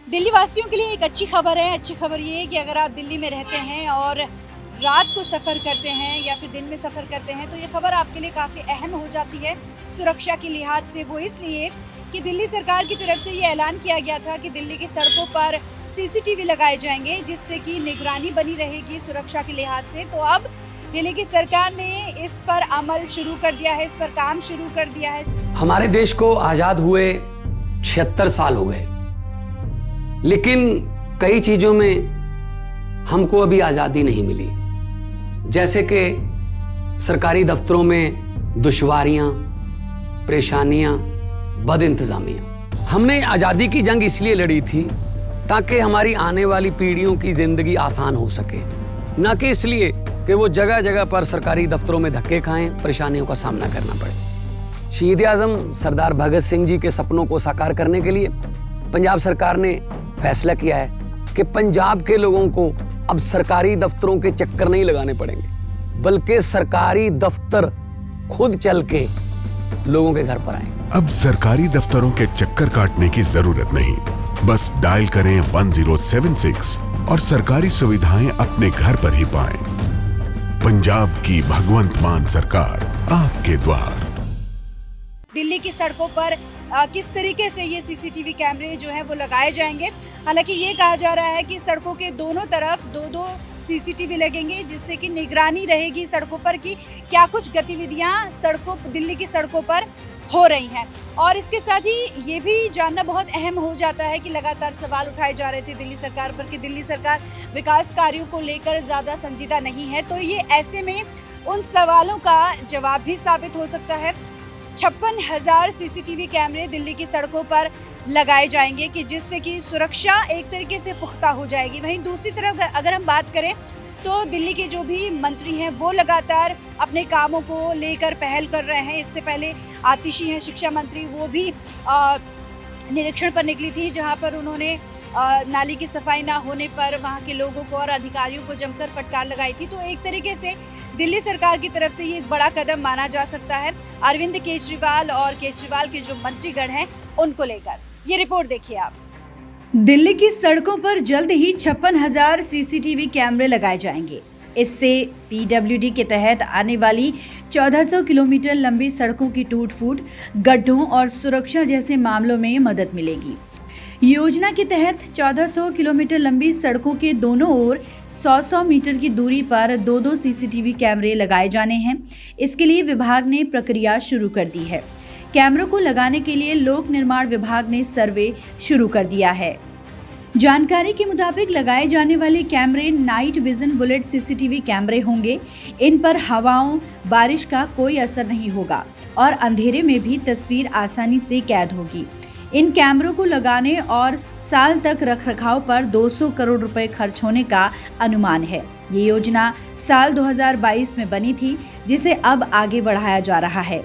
दिल्ली वासियों के लिए एक अच्छी खबर है। अच्छी खबर ये है कि अगर आप दिल्ली में रहते हैं और रात को सफ़र करते हैं या फिर दिन में सफ़र करते हैं तो ये खबर आपके लिए काफ़ी अहम हो जाती है सुरक्षा के लिहाज से। वो इसलिए कि दिल्ली सरकार की तरफ से ये ऐलान किया गया था कि दिल्ली की सड़कों पर CCTV लगाए जाएंगे, जिससे कि निगरानी बनी रहेगी सुरक्षा के लिहाज से। तो अब दिल्ली की सरकार ने इस पर अमल शुरू कर दिया है, इस पर काम शुरू कर दिया है। हमारे देश को आजाद हुए 76 साल हो गए, लेकिन कई चीजों में हमको अभी आजादी नहीं मिली। जैसे कि सरकारी दफ्तरों में दुश्वारियां, परेशानियां, बदइंतजामियां। हमने आजादी की जंग इसलिए लड़ी थी ताकि हमारी आने वाली पीढ़ियों की जिंदगी आसान हो सके, ना कि इसलिए कि वो जगह जगह पर सरकारी दफ्तरों में धक्के खाएं, परेशानियों का सामना करना पड़े। शहीद आजम सरदार भगत सिंह जी के सपनों को साकार करने के लिए पंजाब सरकार ने फैसला किया है कि पंजाब के लोगों को अब सरकारी दफ्तरों के चक्कर नहीं लगाने पड़ेंगे, बल्कि सरकारी दफ्तर खुद चल के लोगों के घर पर आएंगे। अब सरकारी दफ्तरों के चक्कर काटने की जरूरत नहीं, बस डायल करें 1076 और सरकारी सुविधाएं अपने घर पर ही पाएं। पंजाब की भगवंत मान सरकार आपके द्वार। दिल्ली की सड़कों पर किस तरीके से ये CCTV कैमरे जो हैं वो लगाए जाएंगे। हालांकि ये कहा जा रहा है कि सड़कों के दोनों तरफ दो CCTV लगेंगे, जिससे कि निगरानी रहेगी सड़कों पर कि क्या कुछ गतिविधियां दिल्ली की सड़कों पर हो रही हैं। और इसके साथ ही ये भी जानना बहुत अहम हो जाता है कि लगातार सवाल उठाए जा रहे थे दिल्ली सरकार पर कि दिल्ली सरकार विकास कार्यों को लेकर ज़्यादा संजीदा नहीं है। तो ये ऐसे में उन सवालों का जवाब भी साबित हो सकता है। 56,000 CCTV कैमरे दिल्ली की सड़कों पर लगाए जाएंगे कि जिससे कि सुरक्षा एक तरीके से पुख्ता हो जाएगी। वहीं दूसरी तरफ अगर हम बात करें तो दिल्ली के जो भी मंत्री हैं वो लगातार अपने कामों को लेकर पहल कर रहे हैं। इससे पहले आतिशी हैं शिक्षा मंत्री, वो भी निरीक्षण पर निकली थी, जहां पर उन्होंने नाली की सफाई ना होने पर वहां के लोगों को और अधिकारियों को जमकर फटकार लगाई थी। तो एक तरीके से दिल्ली सरकार की तरफ से ये एक बड़ा कदम माना जा सकता है अरविंद केजरीवाल और केजरीवाल के जो मंत्रीगण हैं उनको लेकर। ये रिपोर्ट देखिए आप। दिल्ली की सड़कों पर जल्द ही 56,000 CCTV कैमरे लगाए जाएंगे। इससे PWD के तहत आने वाली 1400 किलोमीटर लंबी सड़कों की टूट फूट, गड्ढों और सुरक्षा जैसे मामलों में मदद मिलेगी। योजना के तहत 1400 किलोमीटर लंबी सड़कों के दोनों ओर 100 मीटर की दूरी पर दो CCTV कैमरे लगाए जाने हैं। इसके लिए विभाग ने प्रक्रिया शुरू कर दी है। कैमरों को लगाने के लिए लोक निर्माण विभाग ने सर्वे शुरू कर दिया है। जानकारी के मुताबिक लगाए जाने वाले कैमरे नाइट विजन बुलेट CCTV कैमरे होंगे। इन पर हवाओं, बारिश का कोई असर नहीं होगा और अंधेरे में भी तस्वीर आसानी से कैद होगी। इन कैमरों को लगाने और साल तक रखरखाव पर 200 करोड़ रुपए खर्च होने का अनुमान है। ये योजना साल 2022 में बनी थी, जिसे अब आगे बढ़ाया जा रहा है।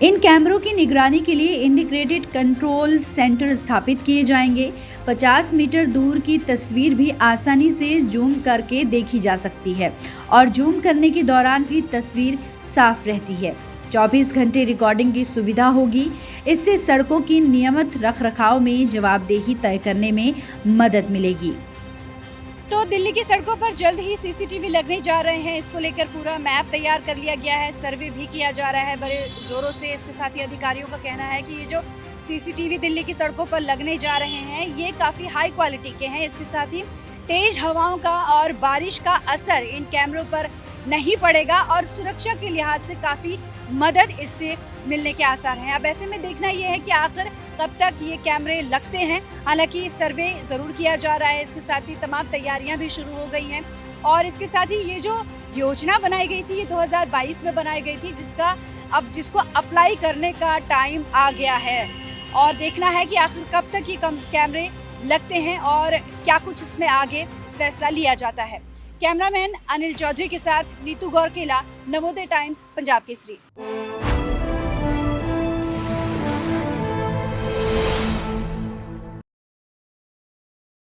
इन कैमरों की निगरानी के लिए इंटीग्रेटेड कंट्रोल सेंटर स्थापित किए जाएंगे। 50 मीटर दूर की तस्वीर भी आसानी से जूम करके देखी जा सकती है और जूम करने के दौरान भी तस्वीर साफ रहती है। 24 घंटे रिकॉर्डिंग की सुविधा होगी। इससे सड़कों की नियमित रखरखाव में जवाबदेही तय करने में मदद मिलेगी। तो दिल्ली की सड़कों पर जल्द ही CCTV लगने जा रहे हैं। इसको लेकर पूरा मैप तैयार कर लिया गया है, सर्वे भी किया जा रहा है बड़े जोरों से। इसके साथ ही अधिकारियों का कहना है कि ये जो CCTV दिल्ली की सड़कों पर लगने जा रहे हैं ये काफ़ी हाई क्वालिटी के हैं। इसके साथ ही तेज हवाओं का और बारिश का असर इन कैमरों पर नहीं पड़ेगा और सुरक्षा के लिहाज से काफ़ी मदद इससे मिलने के आसार हैं। अब ऐसे में देखना यह है कि आखिर कब तक ये कैमरे लगते हैं। हालांकि सर्वे ज़रूर किया जा रहा है। इसके साथ ही तमाम तैयारियां भी शुरू हो गई हैं और इसके साथ ही ये जो योजना बनाई गई थी ये 2022 में बनाई गई थी, जिसको अप्लाई करने का टाइम आ गया है और देखना है कि आखिर कब तक ये कैमरे लगते हैं और क्या कुछ इसमें आगे फैसला लिया जाता है। कैमरामैन अनिल चौधरी के साथ नीतू गौरकेला, नवोदय टाइम्स, पंजाब केसरी।